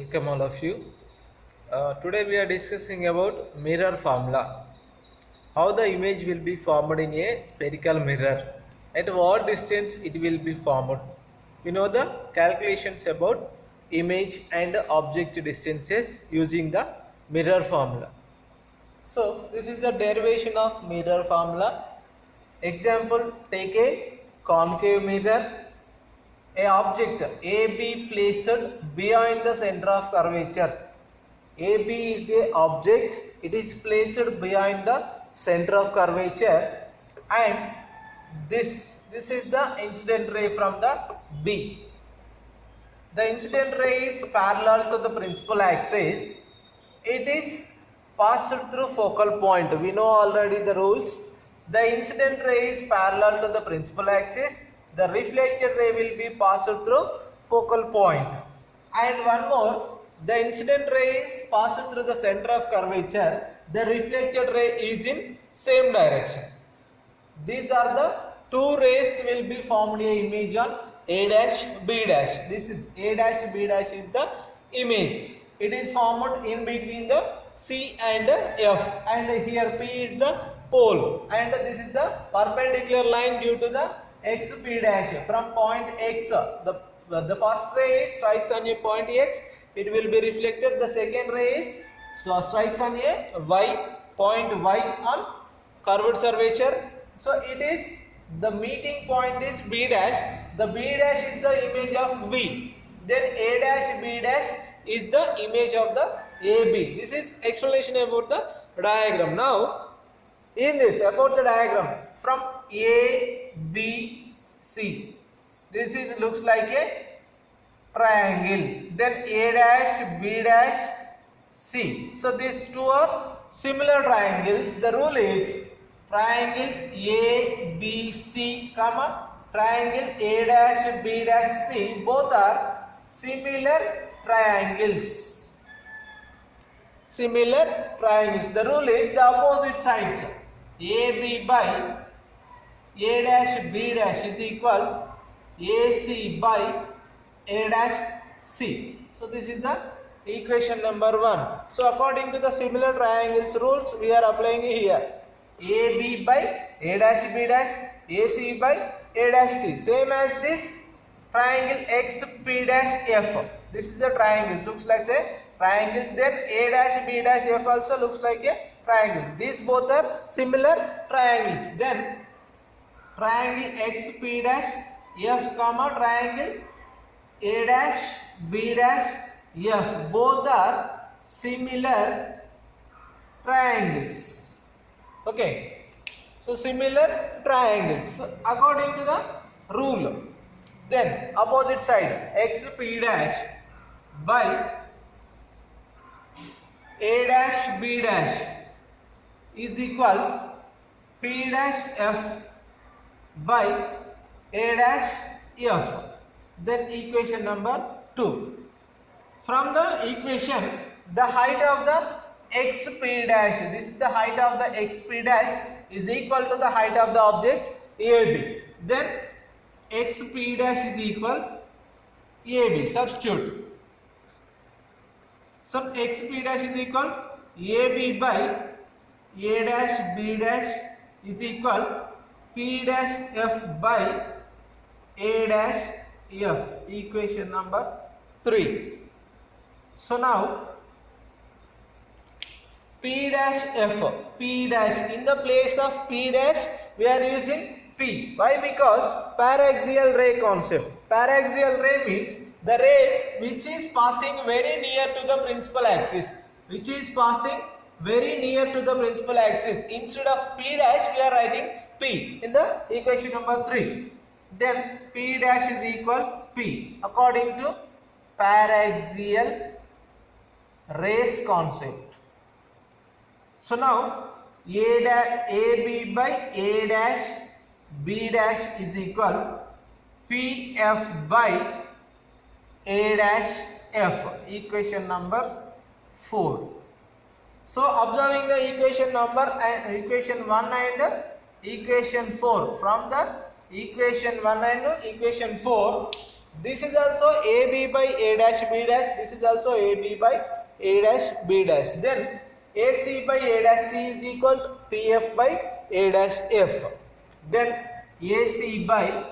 Welcome all of you. Today we are discussing about mirror formula. How the image will be formed in a spherical mirror. At what distance it will be formed. We know the calculations about image and object distances using the mirror formula. So this is the derivation of mirror formula. Example, take a concave mirror. A object AB placed behind the center of curvature. AB is a object, it is placed behind the center of curvature, and this is the incident ray from the B. The incident ray is parallel to the principal axis. It is passed through focal point. We know already the rules. The incident ray is parallel to the principal axis. The reflected ray will be passed through focal point. And one more, the incident ray is passed through the center of curvature. The reflected ray is in same direction. These are the two rays will be formed a image on A dash B dash. This is A dash B dash is the image. It is formed in between the C and F, and here P is the pole, and this is the perpendicular line due to the X P dash from point X. The first ray strikes on a point X, it will be reflected. The second ray strikes on a Y, point Y on curved curvature. So it is the meeting point is B dash. The B dash is the image of B. Then A dash B dash is the image of the AB. This is explanation about the diagram. Now in this about the diagram from A, B, C, this is looks like a triangle. Then A dash, B dash, C. So these two are similar triangles. The rule is triangle A, B, C, comma triangle A dash, B dash, C. Both are similar triangles. Similar triangles. The rule is the opposite sides. AB by A dash B dash is equal AC by A dash C. So this is the equation number 1. So according to the similar triangles rules, we are applying here. AB by A dash B dash, AC by A dash C. Same as this triangle XP dash F. This is a triangle. Looks like a triangle. Then A dash B dash F also looks like a triangle. These both are similar triangles. Then triangle XP dash F comma triangle A dash B dash F, both are similar triangles. Okay, so similar triangles. So according to the rule, then opposite side XP dash by A dash B dash is equal P dash F by A dash F. Then equation number 2. From the equation, the height of the XP dash, this is the height of the XP dash, is equal to the height of the object AB. Then XP dash is equal AB. Substitute. So XP dash is equal AB by A dash B dash is equal P dash F by A dash F. Equation number 3. So now P dash F, P dash, in the place of P dash we are using P. Why? Because paraxial ray concept. Paraxial ray means the rays which is passing very near to the principal axis. Which is passing very near to the principal axis. Instead of P dash we are writing P in the equation number 3. Then P dash is equal P according to paraxial rays concept. So now AB by A dash B dash is equal PF by A dash F. Equation number 4. So observing the equation number and equation 1 and equation 4, from the equation 1 and equation 4, This is also AB by A dash B dash. This is also AB by A dash B dash. Then AC by A dash C is equal to PF by A dash F. Then AC by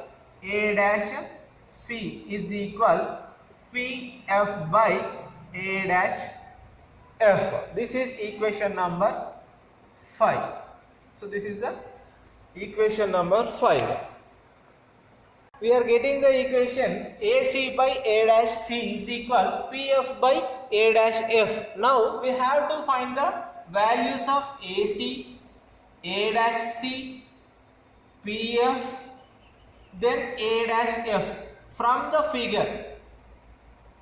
A dash C is equal PF by A dash F. This is equation number 5. So this is the equation number 5. We are getting the equation AC by A dash C is equal PF by A dash F. Now we have to find the values of AC, A dash C, PF, then A dash F from the figure.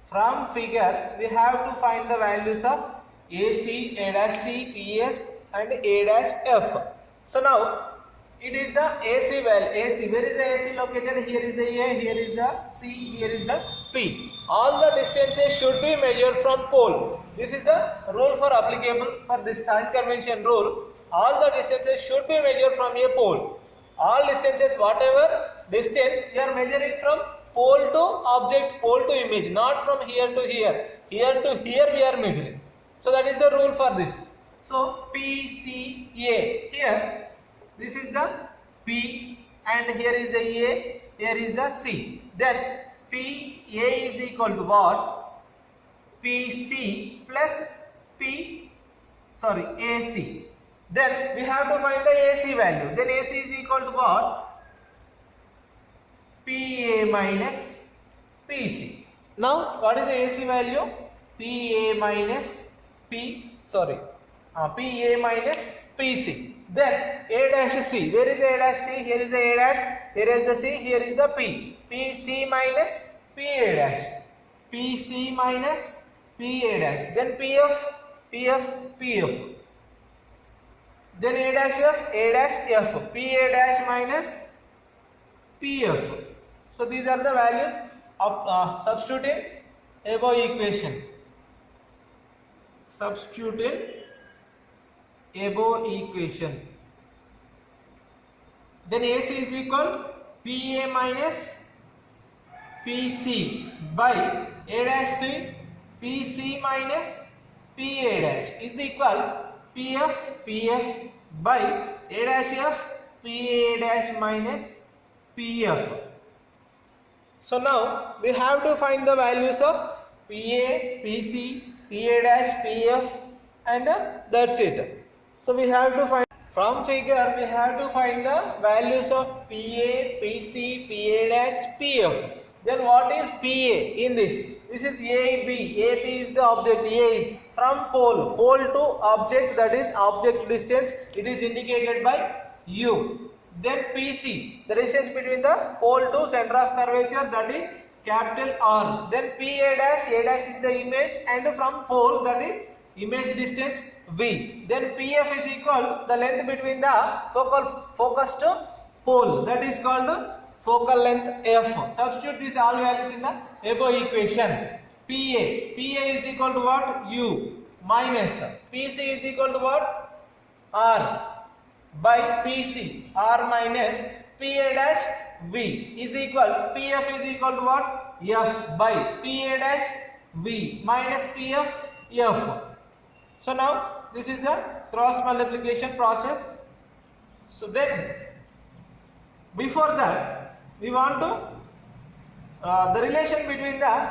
From figure we have to find the values of AC, A dash C, PF and A dash F. So now it is the AC value. AC, where is the AC located? Here is the A, here is the C, here is the P. All the distances should be measured from pole. This is the rule for applicable for this sign convention rule. All the distances should be measured from a pole. All distances, whatever distance, you are measuring from pole to object, pole to image, not from here to here. Here to here we are measuring. So that is the rule for this. So PCA here. This is the P and here is the A, here is the C. Then PA is equal to what? PC plus AC. Then we have to find the AC value. Then AC is equal to what? PA minus PC. Now what is the AC value? PA minus PA minus PC. Then A dash C. Where is A dash C? Here is the A dash. Here is the C. Here is the P. PC minus PA dash. PC minus PA dash. Then PF. Then A dash F. PA dash minus PF. So these are the values of substituting above equation. Substituting above equation. Then AC is equal PA minus PC by A dash C, PC minus PA dash is equal PF by A dash F, PA dash minus PF. So now we have to find the values of PA, PC, PA dash, PF and that's it. So we have to find from figure we have to find the values of PA, PC, PA dash, PF. Then what is PA in this? This is AB. AB is the object. A is from pole to object, that is object distance. It is indicated by U. Then PC, the distance between the pole to center of curvature, that is capital R. Then PA dash, A dash is the image and from pole, that is image distance V. Then PF is equal the length between the focus to pole, that is called focal length F. Substitute these all values in the above equation. PA is equal to what? U minus PC is equal to what? R by PC, R minus PA dash V is equal, PF is equal to what? F by PA dash V minus PF F. So now this is the cross multiplication process. So then before that we want to the relation between the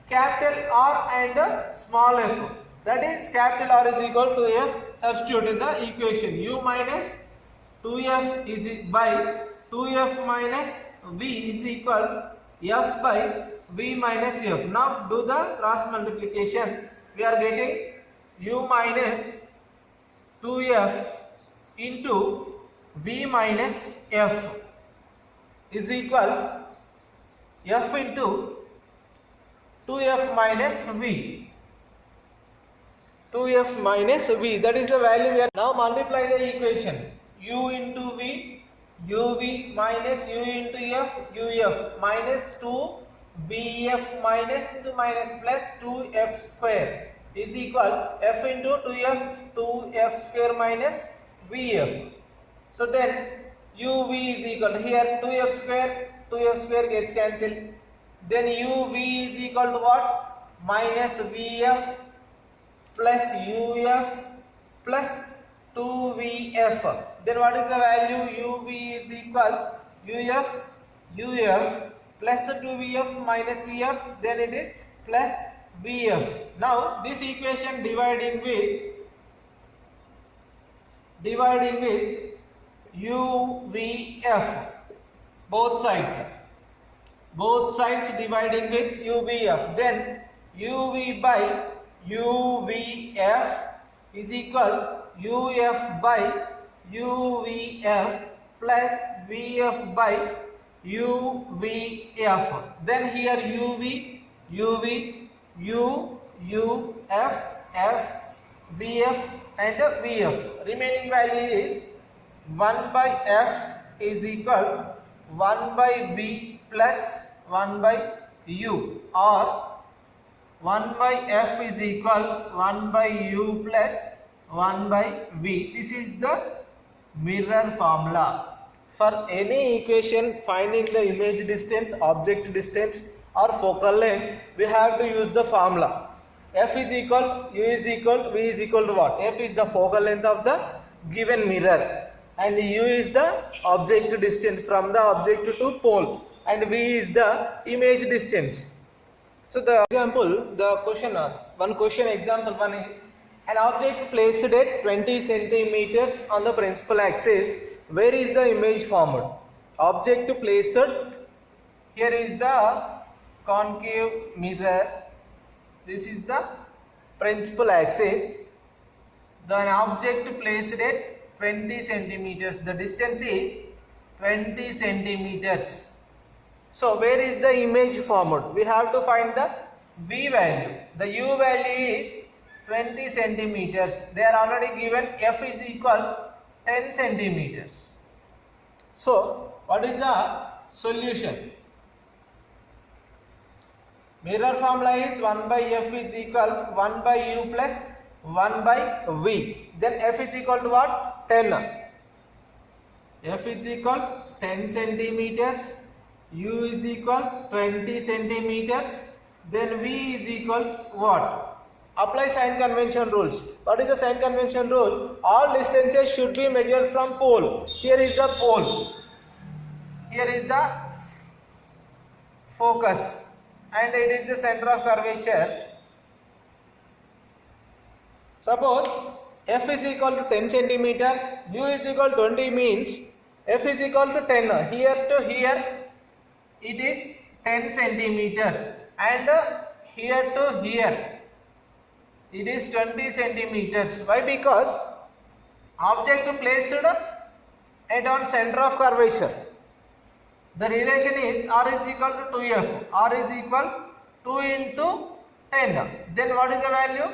capital R and small f, that is capital R is equal to F. Substitute in the equation. U minus 2F is by 2F minus V is equal F by V minus F. Now do the cross multiplication. We are getting U minus 2F into V minus F is equal F into 2F minus V. 2F minus V, that is the value we are. Now multiply the equation. U into V, UV minus U into F, UF minus 2 VF minus into minus plus 2F square is equal F into 2F square minus VF. So then UV is equal, here 2F square gets cancelled. then uv is equal to what? Minus vf plus uf plus 2vf. Then what is the value? uv is equal uf plus 2vf minus vf, then it is plus vf. Now this equation dividing with uvf, both sides dividing with uvf, then uv by uvf is equal uf by uvf plus vf by uvf. Then here uv, u, f, vf and vf. Remaining value is 1 by f is equal 1 by v plus 1 by u, or 1 by f is equal 1 by u plus 1 by v. This is the mirror formula. For any equation finding the image distance, object distance or focal length, we have to use the formula. F is equal, u is equal, v is equal to what? F is the focal length of the given mirror, and u is the object distance from the object to pole, and v is the image distance. So the example, example 1 is an object placed at 20 centimeters on the principal axis. Where is the image formed? Object placed, here is the concave mirror, this is the principal axis. The object placed at 20 centimeters, the distance is 20 centimeters. So where is the image formed? We have to find the v value. The u value is 20 centimeters. They are already given. F is equal 10 centimeters. So what is the solution? Mirror formula is 1 by f is equal 1 by u plus 1 by v. Then f is equal to what? 10. F is equal 10 centimeters. U is equal 20 centimeters. Then v is equal what? Apply sign convention rules. What is the sign convention rule? All distances should be measured from pole. Here is the pole. Here is the focus. And it is the center of curvature. Suppose f is equal to 10 centimeter, u is equal to 20 means f is equal to 10. Here to here it is 10 centimeters, and here to here it is 20 centimeters. Why? Because object placed at on center of curvature. The relation is r is equal to 2f. R is equal 2 into 10. Then what is the value?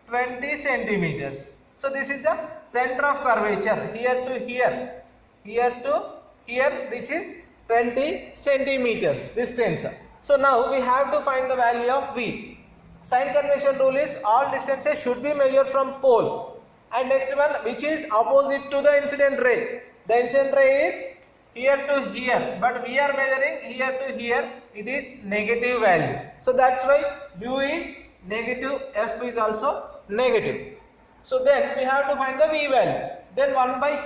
20 centimeters. So this is the center of curvature. Here to here, here to here, this is 20 centimeters distance. So now we have to find the value of v. Sign convention rule is all distances should be measured from pole. And next one, which is opposite to the incident ray. The incident ray is here to here, but we are measuring here to here, it is negative value. So that's why u is negative, f is also negative. So then we have to find the v value. Then 1 by